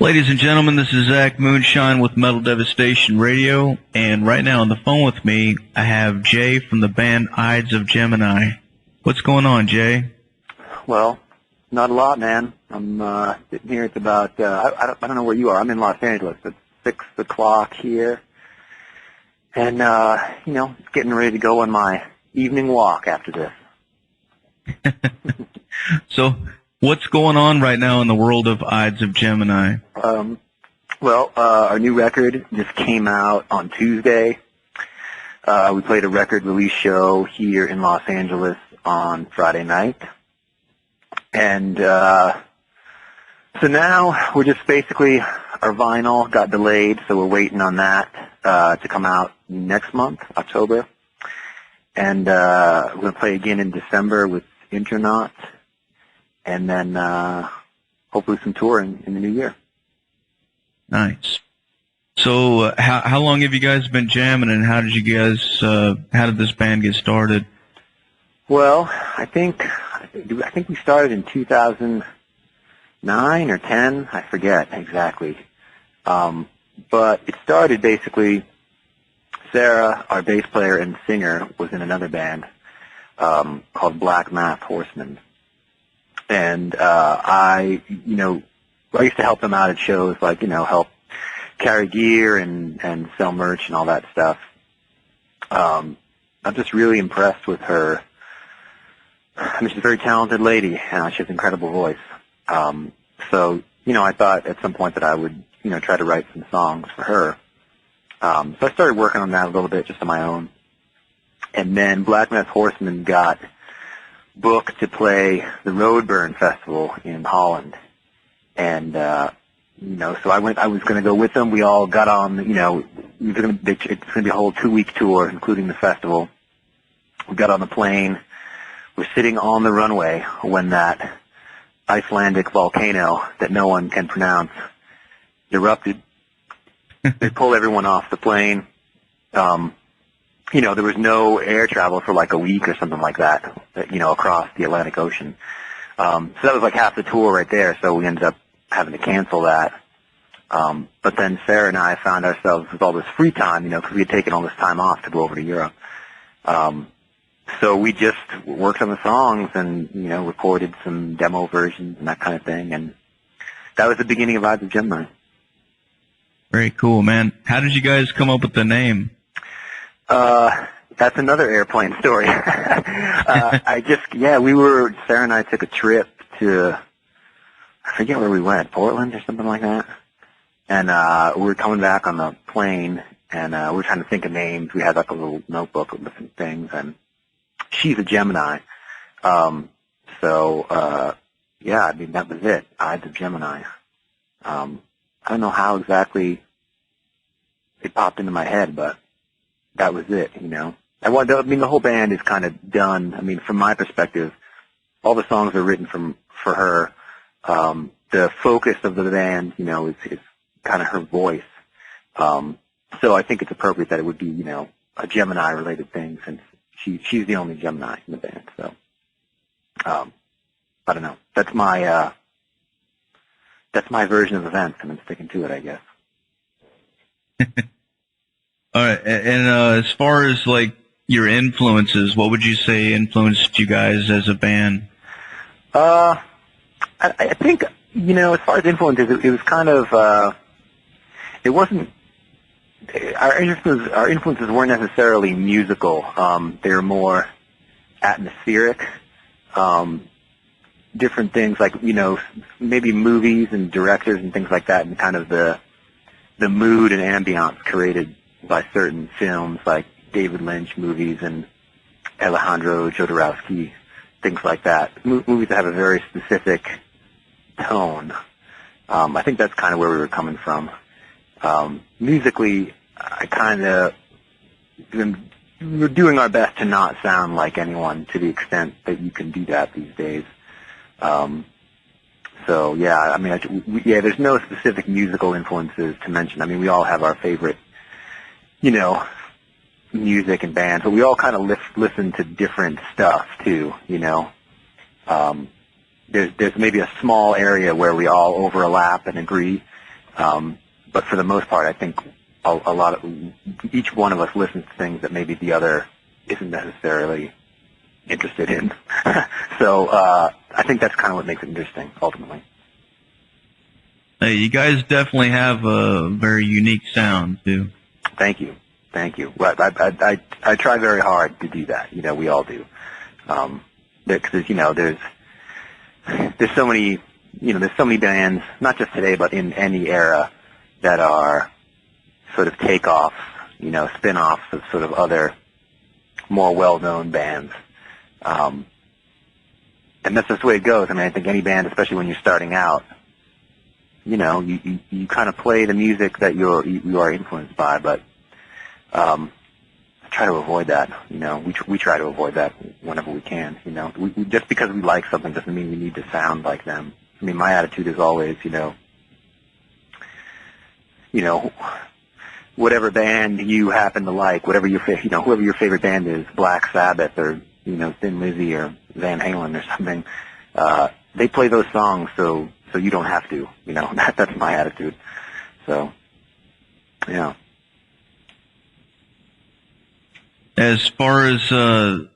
Ladies and gentlemen, this is Zach Moonshine with Metal Devastation Radio, and right now on the phone with me, I have Jay from the band Ides of Gemini. What's going on, Jay? Well, not a lot, man. I'm sitting here. It's about I don't know where you are. I'm in Los Angeles. It's 6 o'clock here, and getting ready to go on my evening walk after this. So, what's going on right now in the world of Ides of Gemini? Our new record just came out on Tuesday. We played a record release show here in Los Angeles on Friday night. And so now we're just basically, our vinyl got delayed, so we're waiting on that to come out next month, October. And we're going to play again in December with Internaut. And then hopefully some touring in the new year. Nice. So how long have you guys been jamming, and how did this band get started? Well, I think we started in 2009 or 10. I forget exactly. But it started basically, Sarah, our bass player and singer, was in another band called Black Math Horsemen. And I used to help them out at shows, like, help carry gear and sell merch and all that stuff. I'm just really impressed with her. I mean, she's a very talented lady, and she has an incredible voice. So, I thought at some point that I would, try to write some songs for her. So I started working on that a little bit just on my own. And then Black Math Horsemen got booked to play the Roadburn Festival in Holland. And, so I was going to go with them. We all got on, it's going to be a whole 2-week tour, including the festival. We got on the plane. We're sitting on the runway when that Icelandic volcano that no one can pronounce erupted. They pulled everyone off the plane. There was no air travel for like a week or something like that, across the Atlantic Ocean. So that was like half the tour right there, so we ended up having to cancel that. But then Sarah and I found ourselves with all this free time, because we had taken all this time off to go over to Europe. So we just worked on the songs and, recorded some demo versions and that kind of thing, and that was the beginning of Ides of Gemini. Very cool, man. How did you guys come up with the name? That's another airplane story. Sarah and I took a trip to, I forget where we went, Portland or something like that. And we were coming back on the plane, and we were trying to think of names. We had like a little notebook with different things, and she's a Gemini. That was it, Ides of Gemini. I don't know how exactly it popped into my head, but that was it, the whole band is kind of done. I mean, from my perspective, all the songs are written for her. The focus of the band, is kind of her voice. So I think it's appropriate that it would be, a Gemini-related thing, since she's the only Gemini in the band. So, I don't know. That's my version of events, and I'm sticking to it, I guess. All right, and as far as like your influences, what would you say influenced you guys as a band? I think, as far as influences, it was kind of, it wasn't, our influences weren't necessarily musical. They were more atmospheric, different things like, maybe movies and directors and things like that, and kind of the mood and ambiance created by certain films like David Lynch movies and Alejandro Jodorowsky, things like that. Movies that have a very specific tone. I think that's kind of where we were coming from. Musically, we were doing our best to not sound like anyone to the extent that you can do that these days. There's no specific musical influences to mention. I mean, we all have our favorite, music and bands, but we all kind of listen to different stuff too, There's maybe a small area where we all overlap and agree, But for the most part, I think a lot of each one of us listens to things that maybe the other isn't necessarily interested in. So I think that's kind of what makes it interesting, ultimately. Hey, you guys definitely have a very unique sound, too. Thank you. Well, I try very hard to do that. We all do. Because there's so many bands, not just today, but in any era, that are sort of takeoffs, spin-offs of sort of other more well-known bands. And that's just the way it goes. I mean, I think any band, especially when you're starting out, you kind of play the music that you are influenced by, but I try to avoid that. We try to avoid that whenever we can. We just because we like something doesn't mean we need to sound like them. I mean, my attitude is always, whatever band you happen to like, whoever your favorite band is, Black Sabbath or Thin Lizzy or Van Halen or something, they play those songs so you don't have to. That's my attitude. So, yeah. As far as I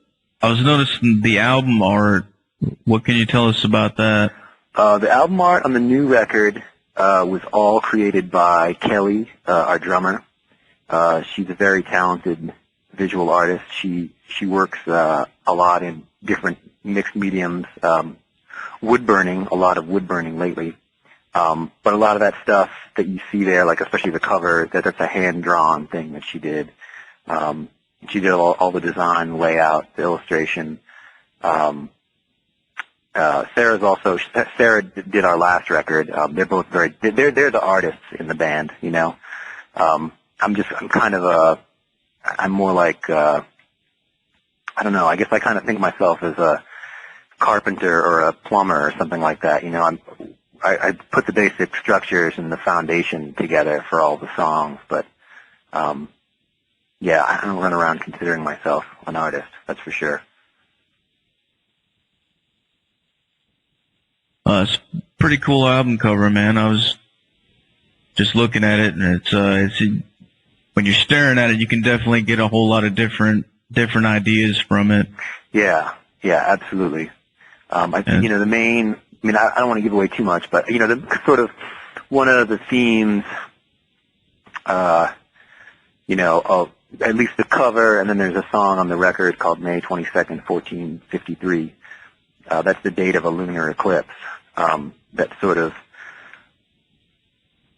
was noticing the album art, what can you tell us about that? The album art on the new record was all created by Kelly, our drummer. She's a very talented visual artist. She works a lot in different mixed mediums, wood burning, a lot of wood burning lately. But a lot of that stuff that you see there, like especially the cover, that's a hand-drawn thing that she did. She did all the design, layout, the illustration. Sarah did our last record. They're both they're the artists in the band, I'm more like, I don't know, I guess I kind of think of myself as a carpenter or a plumber or something like that. I put the basic structures and the foundation together for all the songs, but, yeah, I don't run around considering myself an artist, that's for sure. It's a pretty cool album cover, man. I was just looking at it, and it's when you're staring at it, you can definitely get a whole lot of different ideas from it. Yeah, absolutely. The main, I don't want to give away too much, but the sort of one of the themes, at least the cover, and then there's a song on the record called May 22nd, 1453. That's the date of a lunar eclipse. That sort of,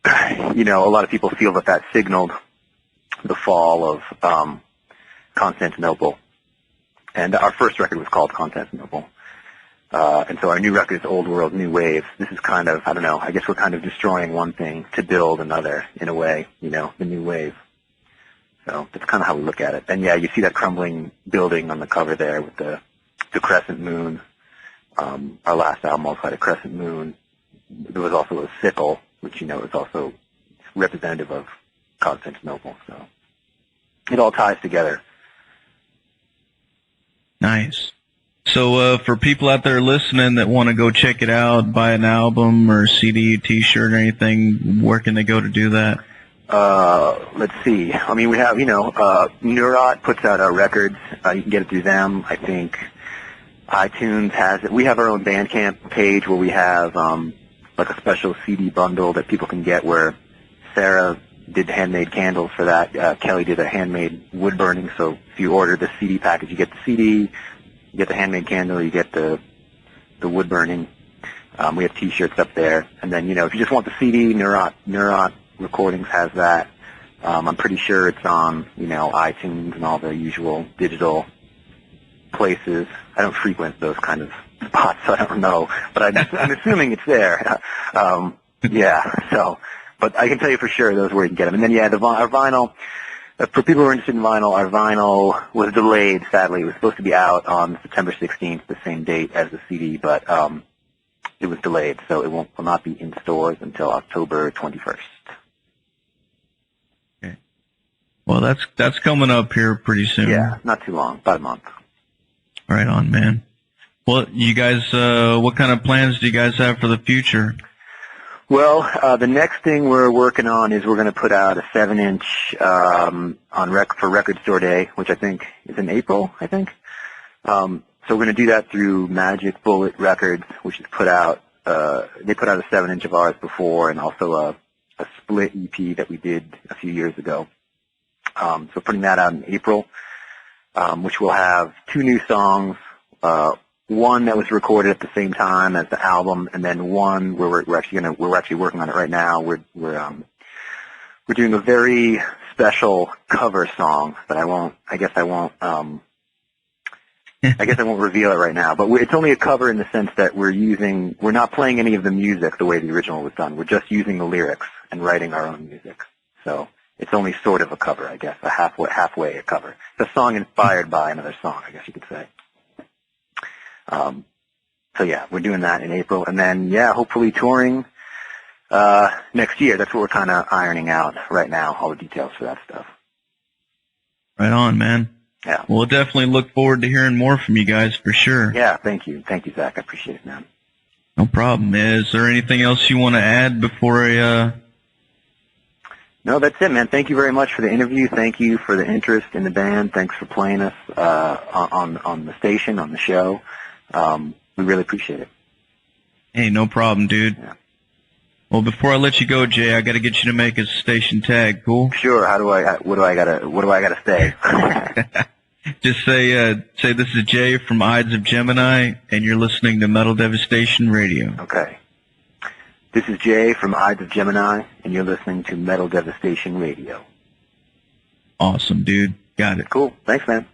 a lot of people feel that signaled the fall of Constantinople. And our first record was called Constantinople. And so our new record is Old World, New Wave. This is kind of, I don't know, I guess we're kind of destroying one thing to build another, in a way, the new wave. So that's kind of how we look at it. And yeah, you see that crumbling building on the cover there with the crescent moon. Our last album also had a crescent moon. There was also a sickle, which, is also representative of Constantinople. So it all ties together. Nice. So for people out there listening that want to go check it out, buy an album or CD, T-shirt or anything, where can they go to do that? Let's see. I mean, we have, Neurot puts out our records. You can get it through them. I think iTunes has it. We have our own Bandcamp page where we have like a special CD bundle that people can get where Sarah did handmade candles for that. Kelly did a handmade wood burning. So if you order the CD package, you get the CD, you get the handmade candle, you get the wood burning. We have T-shirts up there. And then, if you just want the CD, Neurot Recordings has that. I'm pretty sure it's on, iTunes and all the usual digital places. I don't frequent those kind of spots, so I don't know. But I'm assuming it's there. Yeah, so, but I can tell you for sure those where you can get them. And then, yeah, our vinyl, for people who are interested in vinyl, our vinyl was delayed, sadly. It was supposed to be out on September 16th, the same date as the CD, but it was delayed, so it will not be in stores until October 21st. Okay. Well, that's coming up here pretty soon. Yeah, not too long, about a month. Right on, man. Well, you guys, what kind of plans do you guys have for the future? Well, the next thing we're working on is we're going to put out a 7-inch for Record Store Day, which I think is in April, I think. So we're going to do that through Magic Bullet Records, which is put out, they put out a 7-inch of ours before, and also a split EP that we did a few years ago. So putting that out in April, which will have 2 new songs, one that was recorded at the same time as the album, and then one where we're actually working on it right now. We're doing a very special cover song that I guess I won't reveal it right now. But it's only a cover in the sense that we're not playing any of the music the way the original was done. We're just using the lyrics and writing our own music. So it's only sort of a cover, I guess, halfway a cover. It's a song inspired by another song, I guess you could say. So yeah, we're doing that in April, and then hopefully touring next year. That's what we're kind of ironing out right now, all the details for that stuff. Right on, man. Yeah. We'll definitely look forward to hearing more from you guys for sure. Yeah, thank you, Zach. I appreciate it, man. No problem. Is there anything else you want to add before I? No, that's it, man. Thank you very much for the interview. Thank you for the interest in the band. Thanks for playing us on the station, on the show. We really appreciate it. Hey, no problem, dude. Yeah. Well, before I let you go, Jay, I got to get you to make a station tag. Cool? Sure. What do I gotta say? Just say this is Jay from Ides of Gemini, and you're listening to Metal Devastation Radio. Okay. This is Jay from Ides of Gemini, and you're listening to Metal Devastation Radio. Awesome, dude. Got it. Cool. Thanks, man.